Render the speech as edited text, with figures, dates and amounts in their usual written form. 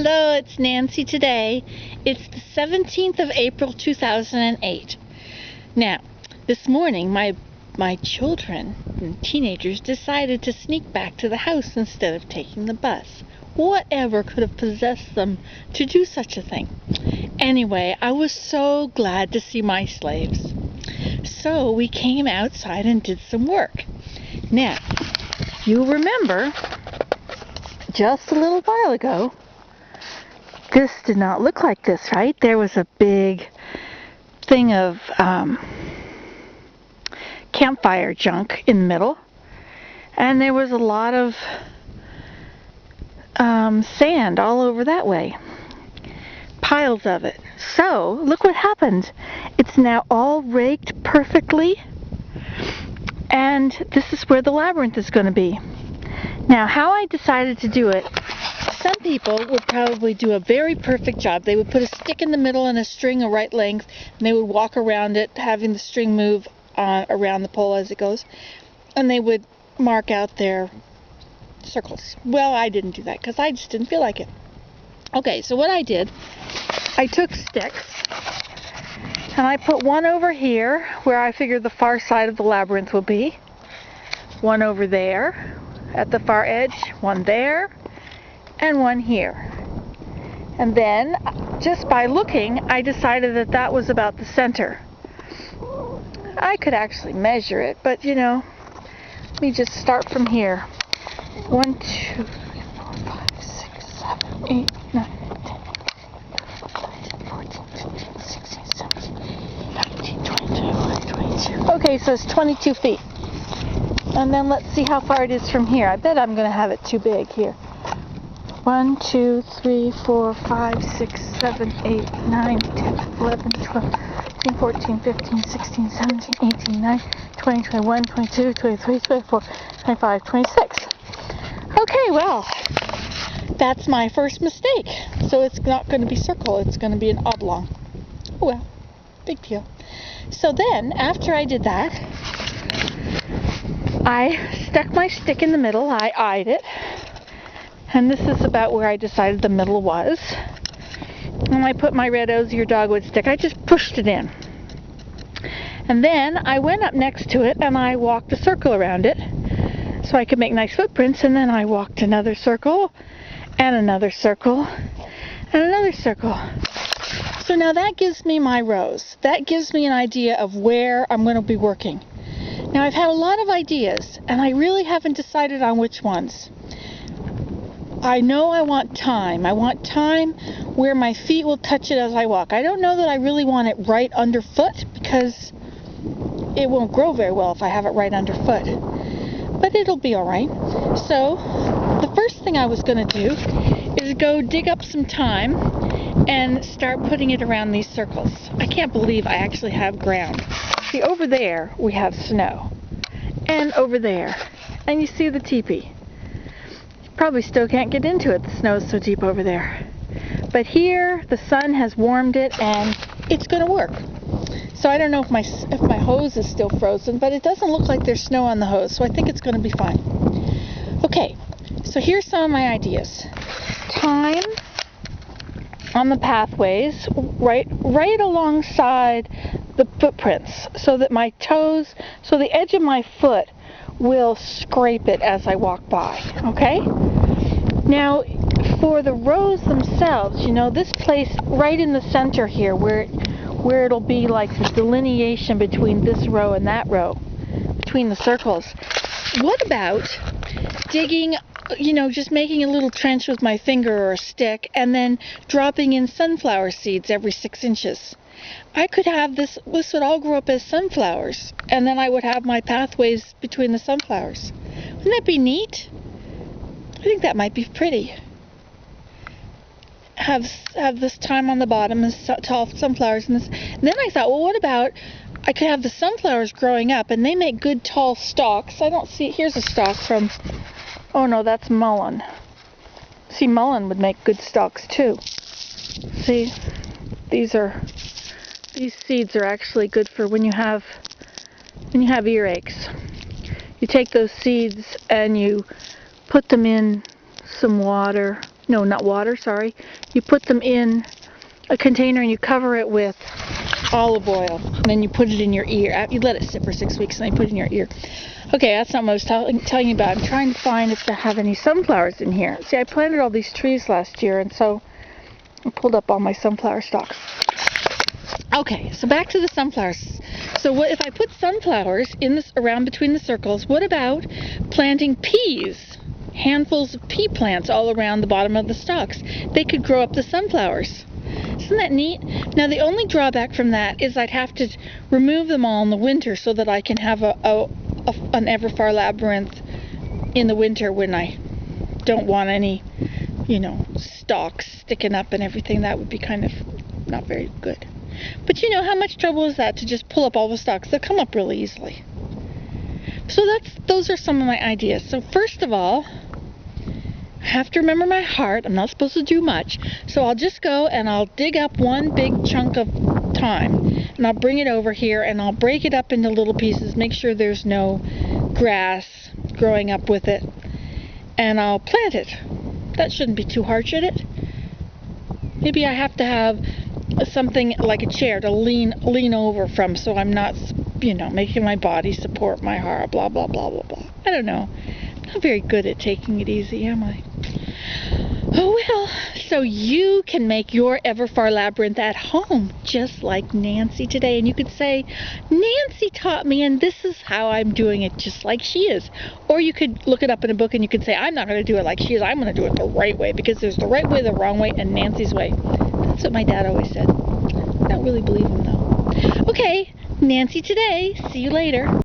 Hello, it's Nancy today. It's the 17th of April 2008. Now, this morning my children and teenagers decided to sneak back to the house instead of taking the bus. Whatever could have possessed them to do such a thing? Anyway, I was so glad to see my slaves. So we came outside and did some work. Now, you remember, just a little while ago, this did not look like this, right? There was a big thing of campfire junk in the middle, and there was a lot of sand all over that way. Piles of it. So, look what happened. It's now all raked perfectly, and this is where the labyrinth is going to be. Now, how I decided to do it, some people would probably do a very perfect job. They would put a stick in the middle and a string a right length, and they would walk around it, having the string move around the pole as it goes, and they would mark out their circles. Well, I didn't do that because I just didn't feel like it. Okay, so what I did, I took sticks, and I put one over here, where I figured the far side of the labyrinth will be, one over there, at the far edge, one there, and one here. And then, just by looking, I decided that that was about the center. I could actually measure it, but let me just start from here. 1, 2, 3, 4, 5, 6, 7, 8, 9, 10, 14, 15, 16, 17, 19, 20, 21, 22. Okay, so it's 22 feet. And then let's see how far it is from here. I bet I'm going to have it too big here. 1, 2, 3, 4, 5, 6, 7, 8, 9, 10, 11, 12, 13, 14, 15, 16, 17, 18, 19, 20, 21, 22, 23, 24, 25, 26. Okay, well, that's my first mistake. So it's not going to be circle, it's going to be an oblong. Oh well, big deal. So then, after I did that, I stuck my stick in the middle, I eyed it, and this is about where I decided the middle was. And I put my red osier dogwood stick, I just pushed it in. And then I went up next to it and I walked a circle around it so I could make nice footprints, and then I walked another circle, and another circle, and another circle. So now that gives me my rows. That gives me an idea of where I'm going to be working. Now I've had a lot of ideas, and I really haven't decided on which ones. I know I want time. I want time where my feet will touch it as I walk. I don't know that I really want it right underfoot, because it won't grow very well if I have it right underfoot. But it'll be alright. So, the first thing I was going to do is go dig up some thyme and start putting it around these circles. I can't believe I actually have ground. See, over there we have snow. And over there. And you see the teepee. Probably still can't get into it, the snow is so deep over there. But here, the sun has warmed it, and it's going to work. So I don't know if my hose is still frozen, but it doesn't look like there's snow on the hose, so I think it's going to be fine. Okay, so here's some of my ideas. Thyme on the pathways, right alongside the footprints, so that my toes, so the edge of my foot will scrape it as I walk by, okay? Now, for the rows themselves, this place right in the center here, where it'll be like the delineation between this row and that row, between the circles. What about digging, just making a little trench with my finger or a stick, and then dropping in sunflower seeds every 6 inches? I could have this would all grow up as sunflowers, and then I would have my pathways between the sunflowers. Wouldn't that be neat? I think that might be pretty. Have this thyme on the bottom and tall sunflowers in this. And then I thought, well, what about I could have the sunflowers growing up, and they make good tall stalks. I don't see, here's a stalk from, oh no, that's mullein. See, mullein would make good stalks too. See, these seeds are actually good for when you have earaches. You take those seeds and you put them in some water, no, not water, sorry. You put them in a container and you cover it with olive oil. And then you put it in your ear. You let it sit for 6 weeks and then you put it in your ear. Okay, that's not what I was telling you about. I'm trying to find if they have any sunflowers in here. See, I planted all these trees last year, and so I pulled up all my sunflower stalks. Okay, so back to the sunflowers. So what if I put sunflowers in this around between the circles? What about planting peas? Handfuls of pea plants all around the bottom of the stalks. They could grow up the sunflowers. Isn't that neat? Now the only drawback from that is I'd have to remove them all in the winter so that I can have an Everfar labyrinth in the winter when I don't want any, stalks sticking up and everything. That would be kind of not very good. But how much trouble is that to just pull up all the stalks? They'll come up really easily. So those are some of my ideas. So first of all, I have to remember my heart. I'm not supposed to do much. So I'll just go and I'll dig up one big chunk of thyme and I'll bring it over here and I'll break it up into little pieces, make sure there's no grass growing up with it, and I'll plant it. That shouldn't be too hard, should it? Maybe I have to have something like a chair to lean over from so I'm not, making my body support my heart, blah, blah, blah, blah, blah. I don't know. I'm not very good at taking it easy, am I? Oh well, so you can make your Everfar labyrinth at home, just like Nancy today. And you could say, Nancy taught me, and this is how I'm doing it, just like she is. Or you could look it up in a book and you could say, I'm not going to do it like she is. I'm going to do it the right way, because there's the right way, the wrong way, and Nancy's way. That's what my dad always said. I don't really believe him, though. Okay, Nancy today. See you later.